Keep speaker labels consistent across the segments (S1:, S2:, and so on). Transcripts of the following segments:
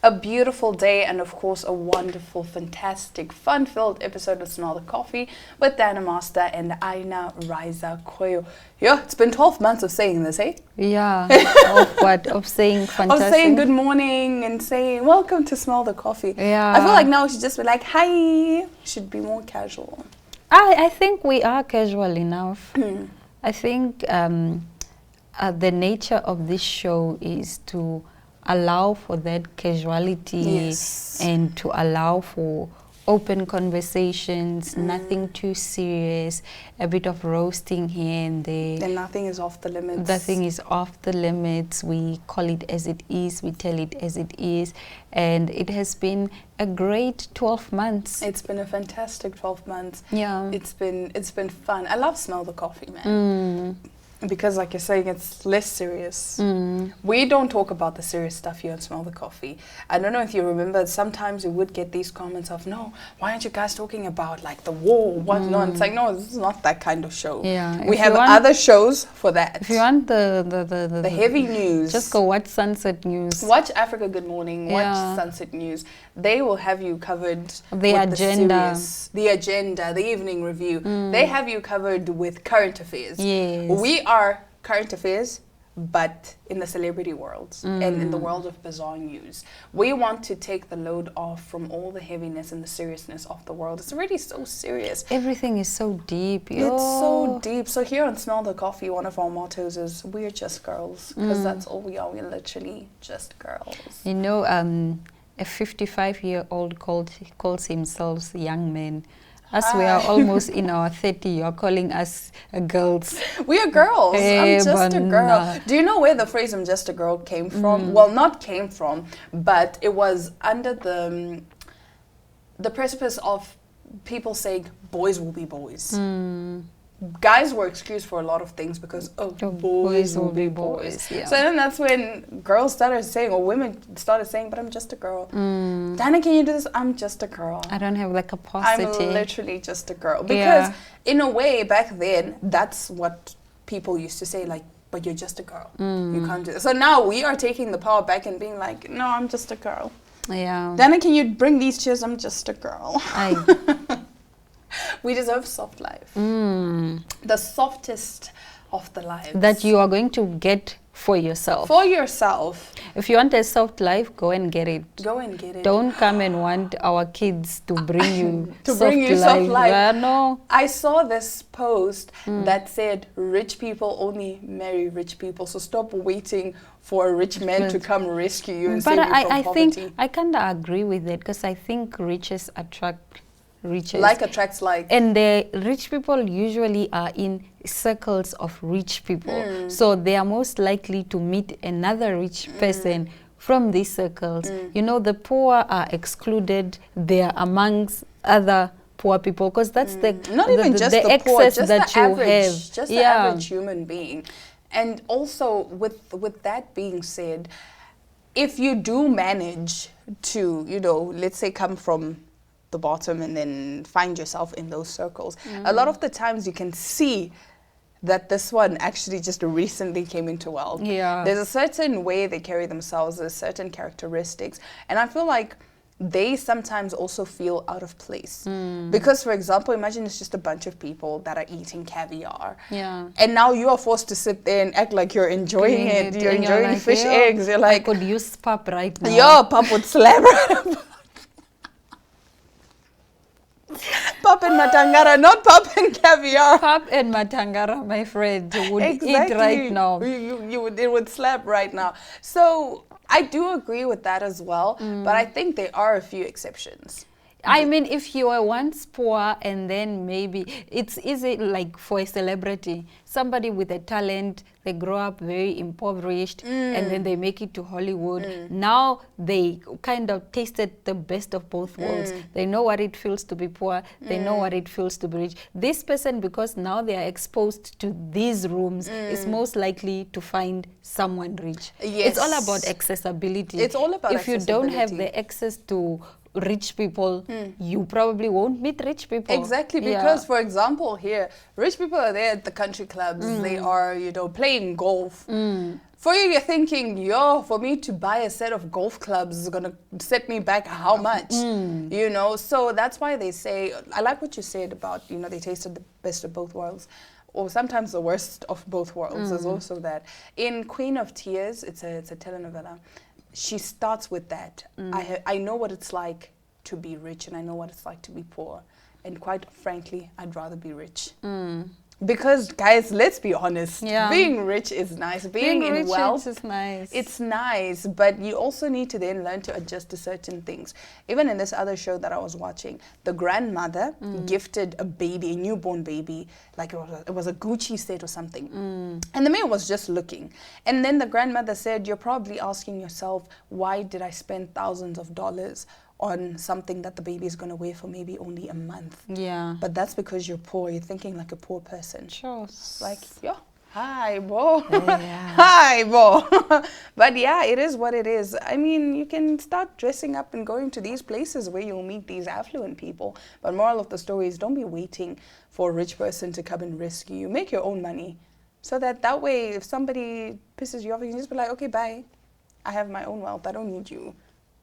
S1: a beautiful day and, of course, a wonderful, fantastic, fun-filled episode of Smell the Coffee with Dana Master and Aina Riza Koyo. Yeah, it's been 12 months of saying this, eh?
S2: Yeah, of what? Of saying fantastic.
S1: Of saying good morning and saying welcome to Smell the Coffee.
S2: Yeah.
S1: I feel like now we should just be like, hi. Should be more casual.
S2: I think we are casual enough. I think the nature of this show is to allow for that casuality,
S1: yes,
S2: and to allow for open conversations, nothing too serious, a bit of roasting here and there.
S1: And nothing is off the limits.
S2: Nothing is off the limits. We call it as it is, we tell it as it is, and it has been a great 12 months.
S1: It's been a fantastic 12 months.
S2: Yeah.
S1: It's been fun. I love Smell the Coffee, man. Because like you're saying, it's less serious. We don't talk about the serious stuff here on Smell the Coffee. I don't know if you remember, sometimes we would get these comments of, no, why aren't you guys talking about like the war, what not? It's like, no, this is not that kind of show.
S2: Yeah.
S1: We have other shows for that.
S2: If you want the
S1: heavy news,
S2: just go watch Sunset News.
S1: Watch Africa Good Morning, watch Sunset News. They will have you covered
S2: the
S1: with
S2: agenda,
S1: the agenda, the evening review. They have you covered with current affairs.
S2: Yes.
S1: We are current affairs, but in the celebrity world and in the world of bizarre news. We want to take the load off from all the heaviness and the seriousness of the world. It's already so serious.
S2: Everything is so deep.
S1: It's so deep. So here on Smell the Coffee, one of our mottos is, we're just girls, because that's all we are. We're literally just girls.
S2: You know, a 55-year-old calls himself young men. As we are almost in our 30, you're calling us girls.
S1: We are girls. I'm just a girl. Do you know where the phrase "I'm just a girl" came from? Well, not came from, but it was under the precipice of people saying boys will be boys. Guys were excused for a lot of things because boys will be boys.
S2: Yeah.
S1: So then that's when girls started saying, or women started saying, but I'm just a girl. Dana, can you do this? I'm just a girl.
S2: I don't have the capacity.
S1: I'm literally just a girl. Because in a way, back then, that's what people used to say, like, but you're just a girl. You can't do this. So now we are taking the power back and being like, no, I'm just a girl.
S2: Yeah.
S1: Dana, can you bring these chairs? I'm just a girl. We deserve soft life. The softest of the lives.
S2: That you are going to get for yourself.
S1: For yourself.
S2: If you want a soft life, go and get it.
S1: Go and get it.
S2: Don't come and want our kids to bring you
S1: soft life.
S2: No.
S1: I saw this post that said rich people only marry rich people. So stop waiting for a rich man to come rescue you and save you from
S2: I
S1: poverty.
S2: think I kind of agree with that, because I think riches attract riches.
S1: Like attracts like.
S2: And the rich people usually are in circles of rich people. So they are most likely to meet another rich person from these circles. You know, the poor are excluded. They are amongst other poor people, because that's
S1: not even just the
S2: excess
S1: poor, just
S2: that
S1: the
S2: you
S1: average,
S2: have.
S1: just the average human being. And also with that being said, if you do manage to, you know, let's say come from the bottom and then find yourself in those circles, a lot of the times you can see that this one actually just recently came into wealth.
S2: Yeah.
S1: There's a certain way they carry themselves, there's certain characteristics, and I feel like they sometimes also feel out of place. Because, for example, imagine it's just a bunch of people that are eating caviar.
S2: Yeah.
S1: And now you are forced to sit there and act like you're enjoying it. You're enjoying
S2: like,
S1: fish eggs. You're like,
S2: I could use pap right now.
S1: yo, pap would slap right up. Pap and matangara, not pap and caviar.
S2: Pap and matangara, my friend, would eat right now.
S1: It would slap right now. So I do agree with that as well, but I think there are a few exceptions.
S2: I mean, if you were once poor and then maybe it's easy, like for a celebrity, somebody with a talent, they grow up very impoverished and then they make it to Hollywood. Now they kind of tasted the best of both worlds. They know what it feels to be poor. They know what it feels to be rich. This person, because now they are exposed to these rooms, is most likely to find someone rich.
S1: Yes.
S2: It's all about accessibility.
S1: It's all about
S2: If you don't have
S1: accessibility.
S2: the access to rich people, you probably won't meet rich people.
S1: Exactly, because for example here, rich people are there at the country clubs, they are, playing golf. For you, you're thinking, for me to buy a set of golf clubs is gonna set me back how much? So that's why they say, I like what you said about, they tasted the best of both worlds. Or sometimes the worst of both worlds is also that. In Queen of Tears, it's a telenovela, she starts with that. I know what it's like to be rich and I know what it's like to be poor. And quite frankly, I'd rather be rich. Because, guys, let's be honest. Being rich is nice. Being in wealth
S2: is nice.
S1: It's nice, but you also need to then learn to adjust to certain things. Even in this other show that I was watching, the grandmother gifted a baby, a newborn baby, like it was a Gucci set or something. And the man was just looking. And then the grandmother said, you're probably asking yourself, why did I spend thousands of dollars on something that the baby is going to wear for maybe only a month? But that's because you're poor. You're thinking like a poor person.
S2: Sure.
S1: Like, hi, bro. Hi, bro. But it is what it is. I mean, you can start dressing up and going to these places where you'll meet these affluent people. But moral of the story is, don't be waiting for a rich person to come and rescue you. Make your own money. So that way, if somebody pisses you off, you can just be like, okay, bye. I have my own wealth. I don't need you.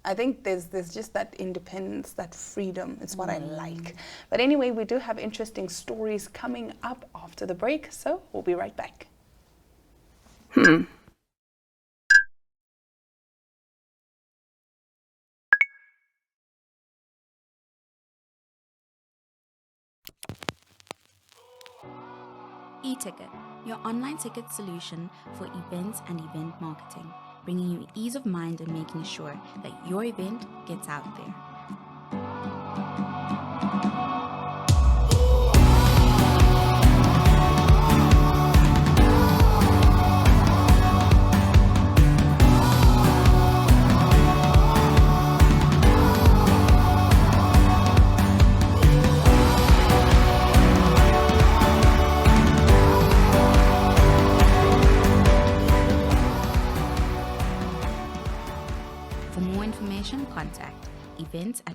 S1: I think there's just that independence, that freedom. It's what I like. But anyway, we do have interesting stories coming up after the break, so we'll be right back.
S3: eTicket, your online ticket solution for events and event marketing, bringing you ease of mind and making sure that your event gets out there. For more information, contact events@nmh.com.na.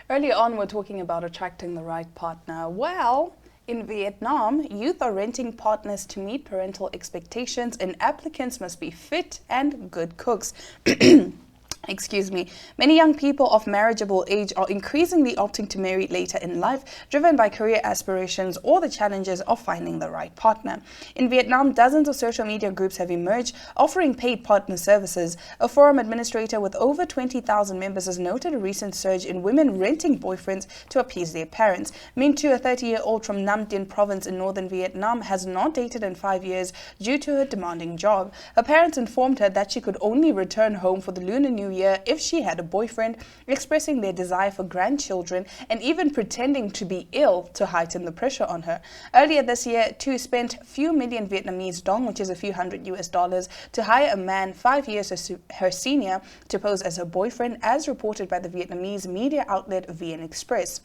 S1: Earlier on, we're talking about attracting the right partner. Well, in Vietnam, youth are renting partners to meet parental expectations, and applicants must be fit and good cooks. Excuse me. Many young people of marriageable age are increasingly opting to marry later in life, driven by career aspirations or the challenges of finding the right partner. In Vietnam, dozens of social media groups have emerged offering paid partner services. A forum administrator with over 20,000 members has noted a recent surge in women renting boyfriends to appease their parents. Minh Tu, a 30-year-old from Nam Dinh province in northern Vietnam, has not dated in 5 years due to her demanding job. Her parents informed her that she could only return home for the Lunar New Year if she had a boyfriend, expressing their desire for grandchildren and even pretending to be ill to heighten the pressure on her. Earlier this year, Tu spent a few million Vietnamese dong, which is a few $100 US, to hire a man 5 years her senior to pose as her boyfriend, as reported by the Vietnamese media outlet VN Express.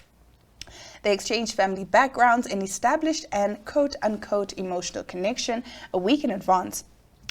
S1: They exchanged family backgrounds and established an quote-unquote emotional connection a week in advance.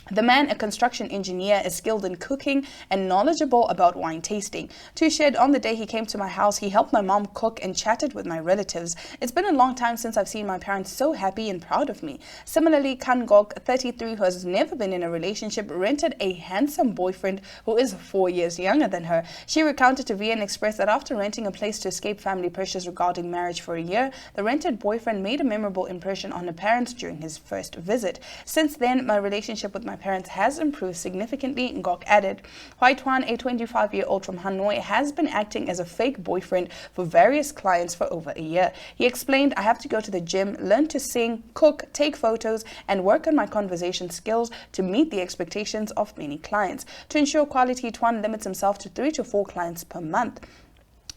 S1: The man, a construction engineer, is skilled in cooking and knowledgeable about wine tasting. Tu shared, on the day he came to my house, he helped my mom cook and chatted with my relatives. It's been a long time since I've seen my parents so happy and proud of me. Similarly, Kan Gok, 33, who has never been in a relationship, rented a handsome boyfriend who is 4 years younger than her. She recounted to VN Express that after renting a place to escape family pressures regarding marriage for a year, the rented boyfriend made a memorable impression on her parents during his first visit. Since then, my relationship with my parents has improved significantly, Ngok added. Hoai Tuan, a 25-year-old from Hanoi, has been acting as a fake boyfriend for various clients for over a year. He explained, I have to go to the gym, learn to sing, cook, take photos, and work on my conversation skills to meet the expectations of many clients. To ensure quality, Tuan limits himself to 3 to 4 clients per month.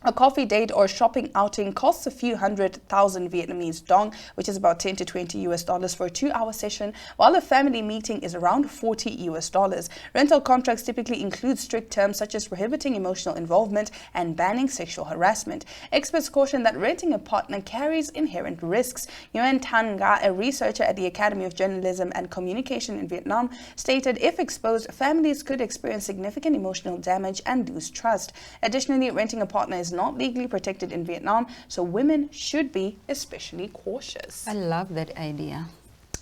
S1: A coffee date or shopping outing costs a few 100,000 Vietnamese dong, which is about 10 to 20 US dollars for a 2-hour session, while a family meeting is around 40 US dollars. Rental contracts typically include strict terms such as prohibiting emotional involvement and banning sexual harassment. Experts caution that renting a partner carries inherent risks. Nguyen Thanh Nga, a researcher at the Academy of Journalism and Communication in Vietnam, stated if exposed, families could experience significant emotional damage and lose trust. Additionally, renting a partner is not legally protected in Vietnam, so women should be especially cautious.
S2: I love that idea.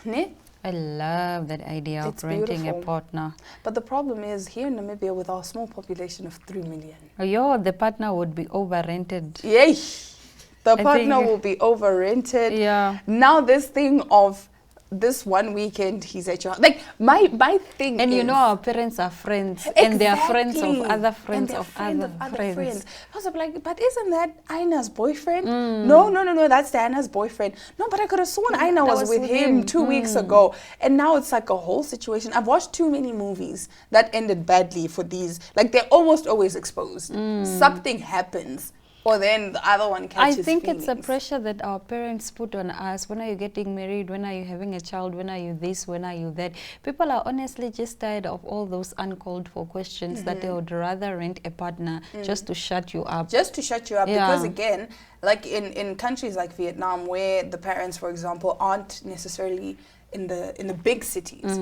S1: Ne?
S2: I love that idea
S1: It's
S2: of renting
S1: beautiful.
S2: a partner.
S1: But the problem is, here in Namibia, with our small population of 3 million,
S2: The partner would be over-rented.
S1: yay! The
S2: I
S1: partner
S2: think-
S1: will be over-rented.
S2: Yeah.
S1: Now this thing of this one weekend, he's at your house. Like, my thing
S2: And
S1: is,
S2: you know our parents are friends. And they are friends of
S1: Exactly.
S2: other
S1: And
S2: friends
S1: they're
S2: of
S1: friends
S2: other friends.
S1: I was like, but isn't that Aina's boyfriend?
S2: Mm.
S1: No, that's Diana's boyfriend. No, but I could have sworn Aina
S2: That
S1: was
S2: was
S1: with
S2: with
S1: him
S2: him.
S1: 2 weeks ago. And now it's like a whole situation. I've watched too many movies that ended badly for these. Like, they're almost always exposed. Something happens. Or then the other one
S2: I
S1: catches
S2: think it's a
S1: feelings.
S2: pressure that our parents put on us. When are you getting married? When are you having a child? When are you this? When are you that? People are honestly just tired of all those uncalled for questions that they would rather rent a partner just to shut you up.
S1: Just to shut you up.
S2: Yeah.
S1: Because again, like in countries like Vietnam, where the parents, for example, aren't necessarily in the big cities,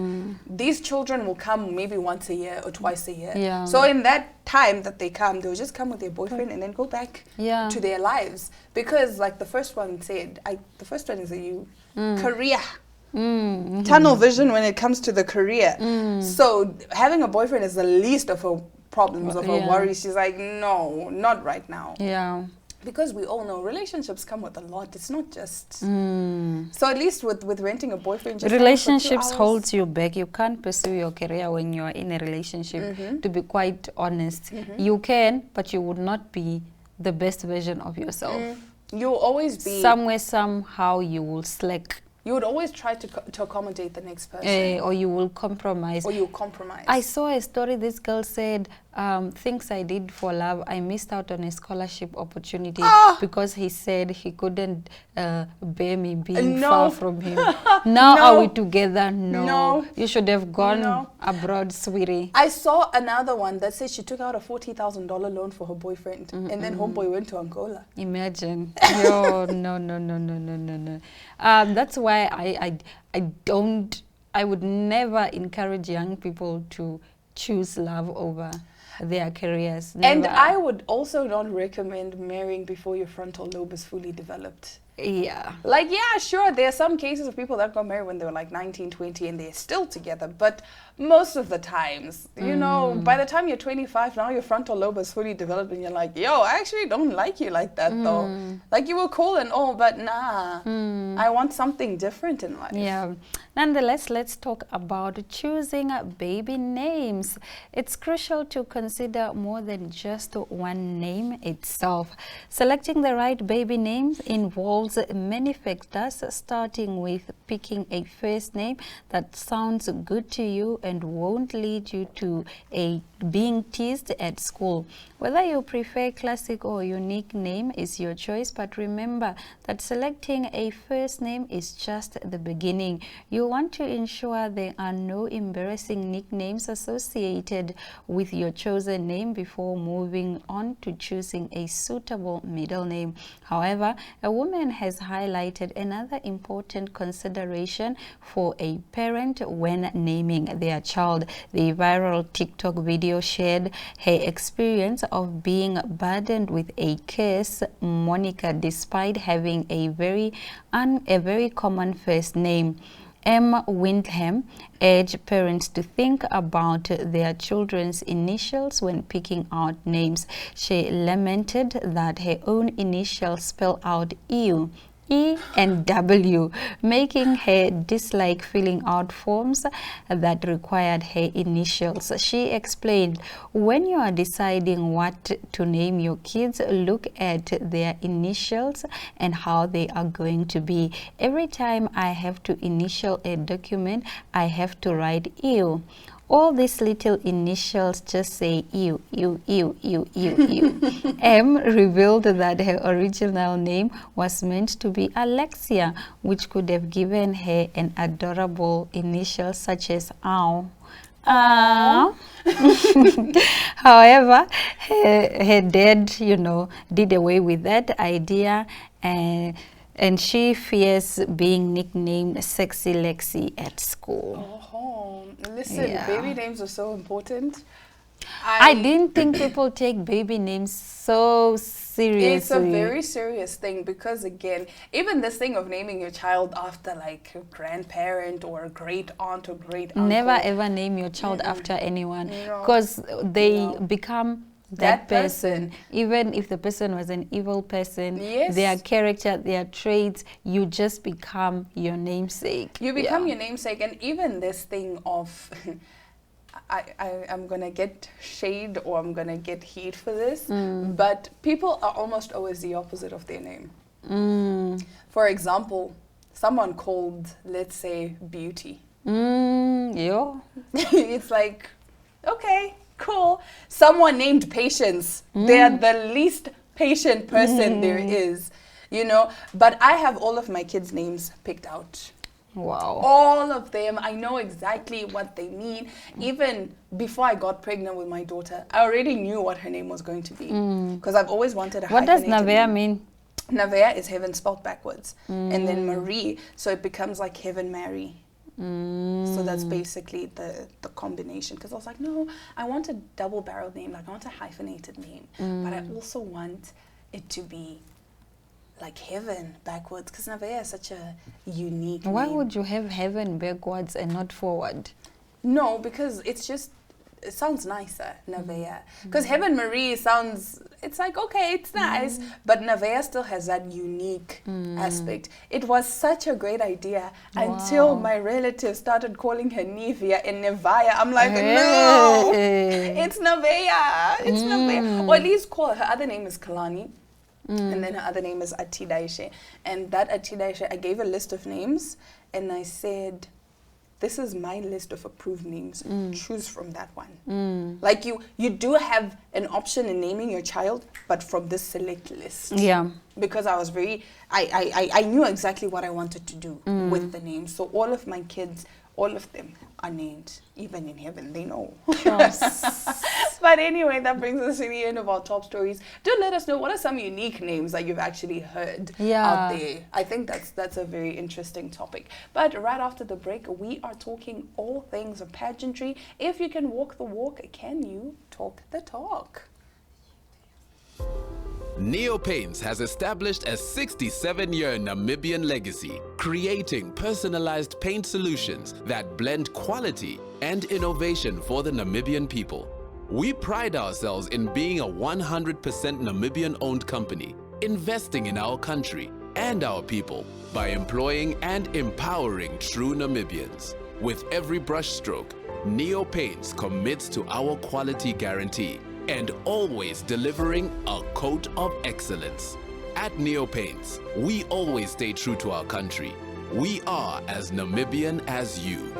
S1: these children will come maybe once a year or twice a year.
S2: Yeah.
S1: So in that time that they come, they'll just come with their boyfriend and then go back
S2: Yeah.
S1: to their lives. Because like the first one said, the first one is career. Tunnel vision when it comes to the career. So having a boyfriend is the least of her problems, of her
S2: Yeah.
S1: worries. She's like, no, not right now.
S2: Yeah.
S1: Because we all know relationships come with a lot. It's not just... So at least with renting a boyfriend... just
S2: Relationships
S1: hold
S2: holds you back. You can't pursue your career when you are in a relationship, to be quite honest. You can, but you would not be the best version of yourself.
S1: You'll always be...
S2: Somewhere, somehow, you will slack.
S1: You would always try to accommodate the next person.
S2: Or you will compromise.
S1: Or you'll compromise.
S2: I saw a story. This girl said, things I did for love, I missed out on a scholarship opportunity because he said he couldn't bear me being far from him. Now are we together? No. You should have gone abroad, sweetie.
S1: I saw another one that said she took out a $40,000 loan for her boyfriend, and then homeboy went to Angola.
S2: Imagine. No. That's why I would never encourage young people to choose love over their careers. Never.
S1: And I would also not recommend marrying before your frontal lobe is fully developed.
S2: Yeah.
S1: Like, yeah, sure, there are some cases of people that got married when they were like 19, 20 and they're still together. But most of the times, you know, by the time you're 25, now your frontal lobe is fully developed and you're like, yo, I actually don't like you like that though. Like, you were cool and all, but nah, I want something different in life.
S2: Yeah. Nonetheless, let's talk about choosing baby names. It's crucial to consider more than just one name itself. Selecting the right baby name involves many factors, starting with picking a first name that sounds good to you and won't lead you to being teased at school. Whether you prefer classic or unique name is your choice, but remember that selecting a first name is just the beginning. You want to ensure there are no embarrassing nicknames associated with your chosen name before moving on to choosing a suitable middle name. However, a woman has highlighted another important consideration for a parent when naming their child. The viral TikTok video shared her experience of being burdened with a curse, Monica, despite having a very common first name. Emma Windham urged parents to think about their children's initials when picking out names. She lamented that her own initials spell out ew, E and W, making her dislike filling out forms that required her initials. She explained, when you are deciding what to name your kids, look at their initials and how they are going to be. Every time I have to initial a document, I have to write ew. All these little initials just say ew, ew, ew, ew, ew, ew. M revealed that her original name was meant to be Alexia, which could have given her an adorable initial such as ow. However, her dad, did away with that idea, and she fears being nicknamed Sexy Lexi at school.
S1: Oh, listen,
S2: Yeah.
S1: baby names are so important.
S2: I didn't think people take baby names so seriously.
S1: It's a very serious thing because, again, even this thing of naming your child after like a grandparent or a great aunt or great uncle.
S2: Never ever name your child after anyone,
S1: No.
S2: because they
S1: No.
S2: become
S1: That
S2: that person.
S1: person.
S2: Even if the person was an evil person,
S1: Yes.
S2: their character, their traits, you just become your namesake.
S1: You become
S2: Yeah.
S1: your namesake, and even this thing of, I'm gonna get shade or I'm gonna get heat for this, but people are almost always the opposite of their name. For example, someone called, let's say, Beauty.
S2: Yeah.
S1: It's like, okay, cool. Someone named Patience. They're the least patient person there is, But I have all of my kids' names picked out.
S2: Wow.
S1: All of them. I know exactly what they mean. Even before I got pregnant with my daughter, I already knew what her name was going to be. Because I've always wanted a
S2: What does
S1: hyphenated
S2: Navea
S1: name.
S2: mean?
S1: Navea is heaven spelled backwards. And then Marie, so it becomes like Heaven Mary. So that's basically the combination. Because I was like, no, I want a double-barreled name. Like, I want a hyphenated name. But I also want it to be like heaven backwards. Because Navea is such a unique
S2: Why
S1: name.
S2: would you have heaven backwards and not forward?
S1: No, because it sounds nicer, Navea. Because Heaven Marie sounds, it's like, okay, it's nice. But Navea still has that unique aspect. It was such a great idea until
S2: Wow.
S1: my relatives started calling her Nevia and Nevia. I'm like, no,
S2: Hey.
S1: it's Navea. It's Navea. Or at least call her other name is Kalani. And then her other name is Atidaishe. And that Atidaishe, I gave a list of names and I said, this is my list of approved names. Choose from that one. Like you do have an option in naming your child, but from this select list.
S2: Yeah.
S1: Because I was I knew exactly what I wanted to do with the names. So all of my kids, all of them are named. Even in heaven, they know. But anyway, that brings us to the end of our top stories. Do let us know, what are some unique names that you've actually heard out there? I think that's a very interesting topic. But right after the break, we are talking all things pageantry. If you can walk the walk, can you talk the talk?
S4: Neopaints has established a 67-year Namibian legacy, creating personalized paint solutions that blend quality and innovation for the Namibian people. We pride ourselves in being a 100% Namibian-owned company, investing in our country and our people by employing and empowering true Namibians. With every brushstroke, Neopaints commits to our quality guarantee and always delivering a coat of excellence. At Neopaints, we always stay true to our country. We are as Namibian as you.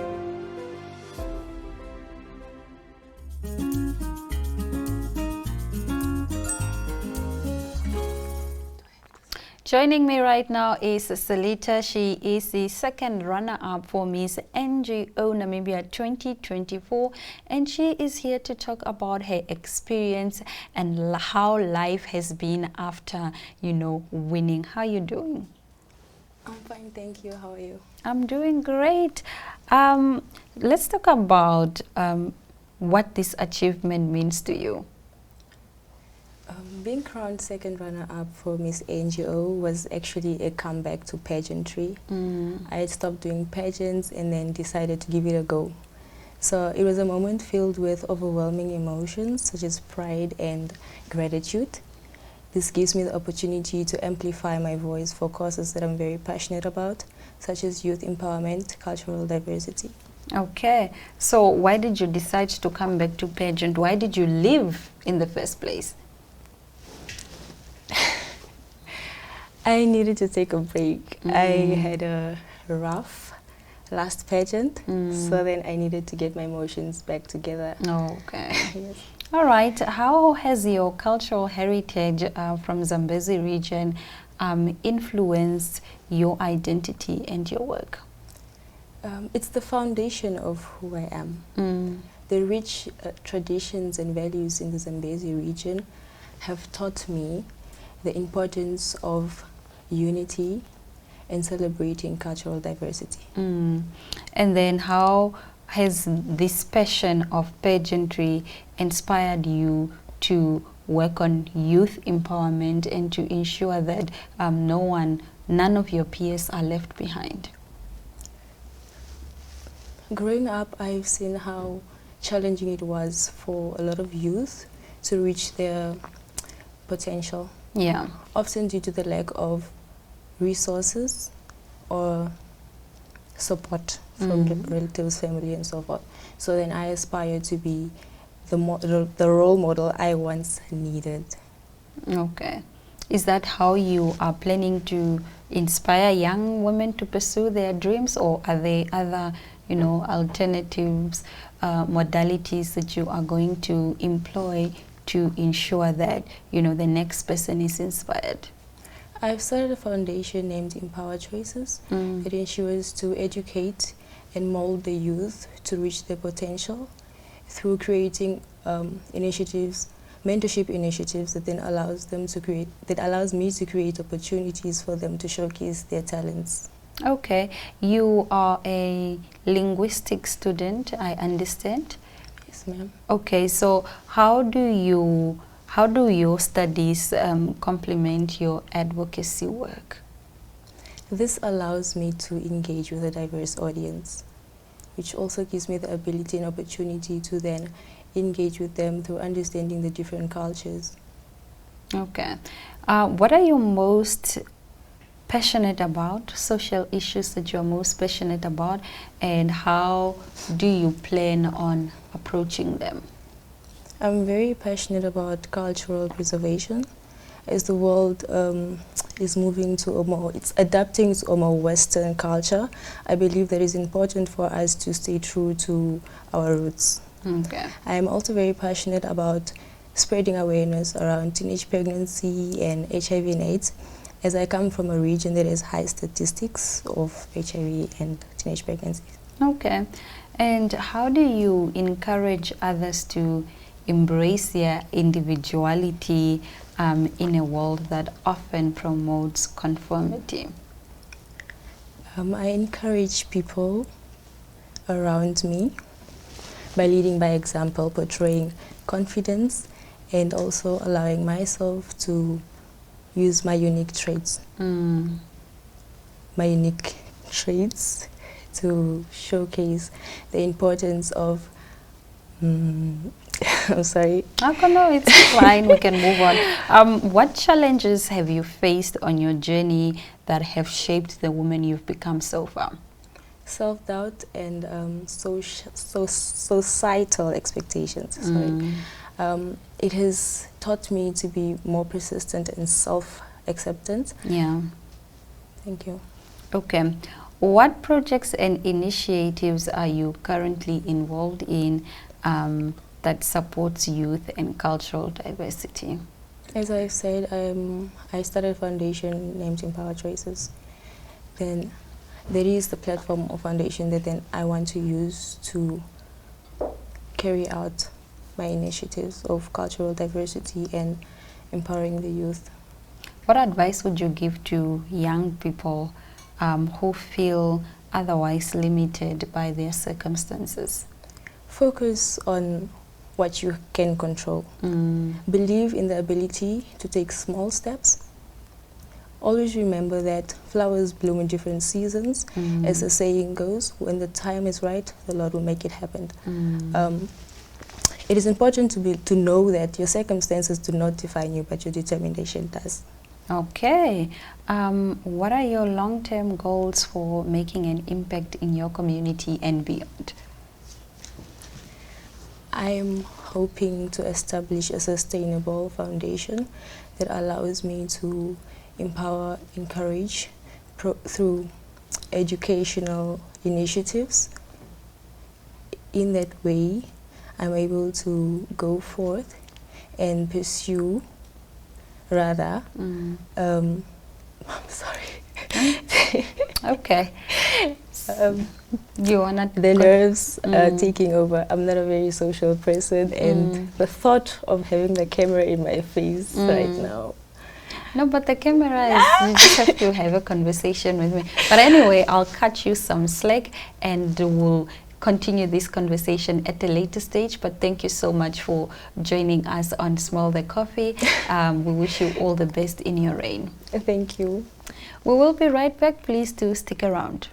S2: Joining me right now is Selita. She is the second runner-up for Miss NGO Namibia 2024, and she is here to talk about her experience and how life has been after, winning. How are you doing?
S5: I'm fine, thank you. How are you?
S2: I'm doing great. Let's talk about what this achievement means to you.
S5: Being crowned second runner-up for Miss NGO was actually a comeback to pageantry. I had stopped doing pageants and then decided to give it a go. So it was a moment filled with overwhelming emotions such as pride and gratitude. This gives me the opportunity to amplify my voice for causes that I'm very passionate about, such as youth empowerment, cultural diversity.
S2: Okay, so why did you decide to come back to pageant? Why did you leave in the first place?
S5: I needed to take a break. I had a rough last pageant, so then I needed to get my emotions back together.
S2: Okay.
S5: Yes.
S2: All right. How has your cultural heritage from Zambezi region influenced your identity and your work?
S5: It's the foundation of who I am. The rich traditions and values in the Zambezi region have taught me the importance of unity and celebrating cultural diversity.
S2: And then how has this passion of pageantry inspired you to work on youth empowerment and to ensure that none of your peers are left behind?
S5: Growing up, I've seen how challenging it was for a lot of youth to reach their potential.
S2: Yeah.
S5: Often due to the lack of resources or support from the relatives, family, and so forth. So then I aspire to be the role model I once needed.
S2: Okay. Is that how you are planning to inspire young women to pursue their dreams, or are there other, alternatives, modalities that you are going to employ to ensure that, the next person is inspired?
S5: I've started a foundation named Empower Choices. It ensures to educate and mold the youth to reach their potential through creating initiatives, mentorship initiatives that then allows me to create opportunities for them to showcase their talents.
S2: Okay, you are a linguistic student, I understand.
S5: Yes, ma'am.
S2: Okay, so how do your studies complement your advocacy work?
S5: This allows me to engage with a diverse audience, which also gives me the ability and opportunity to then engage with them through understanding the different cultures.
S2: Okay. What are you most passionate about, social issues that you're most passionate about, and how do you plan on approaching them?
S5: I'm very passionate about cultural preservation. As the world is moving to it's adapting to a more Western culture, I believe that it's important for us to stay true to our roots.
S2: Okay.
S5: I am also very passionate about spreading awareness around teenage pregnancy and HIV and AIDS, as I come from a region that has high statistics of HIV and teenage pregnancy.
S2: Okay. And how do you encourage others to embrace their individuality in a world that often promotes conformity?
S5: I encourage people around me by leading by example, portraying confidence, and also allowing myself to use my unique traits. My unique traits to showcase the importance of I'm sorry.
S2: Oh, no, it's fine. We can move on. What challenges have you faced on your journey that have shaped the woman you've become so far?
S5: Self-doubt and societal expectations. Sorry. It has taught me to be more persistent and self-acceptance.
S2: Yeah.
S5: Thank you.
S2: Okay. What projects and initiatives are you currently involved in that supports youth and cultural diversity?
S5: As I said, I started a foundation named Empower Choices. Then there is the platform of foundation that then I want to use to carry out my initiatives of cultural diversity and empowering the youth.
S2: What advice would you give to young people who feel otherwise limited by their circumstances?
S5: Focus on what you can control. Believe in the ability to take small steps. Always remember that flowers bloom in different seasons. As the saying goes, when the time is right, the Lord will make it happen. It is important to know that your circumstances do not define you, but your determination does.
S2: Okay. What are your long-term goals for making an impact in your community and beyond?
S5: I am hoping to establish a sustainable foundation that allows me to empower, encourage through educational initiatives. In that way, I'm able to go forth and pursue, rather, I'm sorry.
S2: Okay. You wanna
S5: The nerves are taking over. I'm not a very social person, and the thought of having the camera in my face right now.
S2: No, but the camera is, you just have to have a conversation with me. But anyway, I'll cut you some slack and we'll continue this conversation at a later stage. But thank you so much for joining us on Smell the Coffee. We wish you all the best in your reign.
S5: Thank you.
S2: We will be right back. Please do stick around.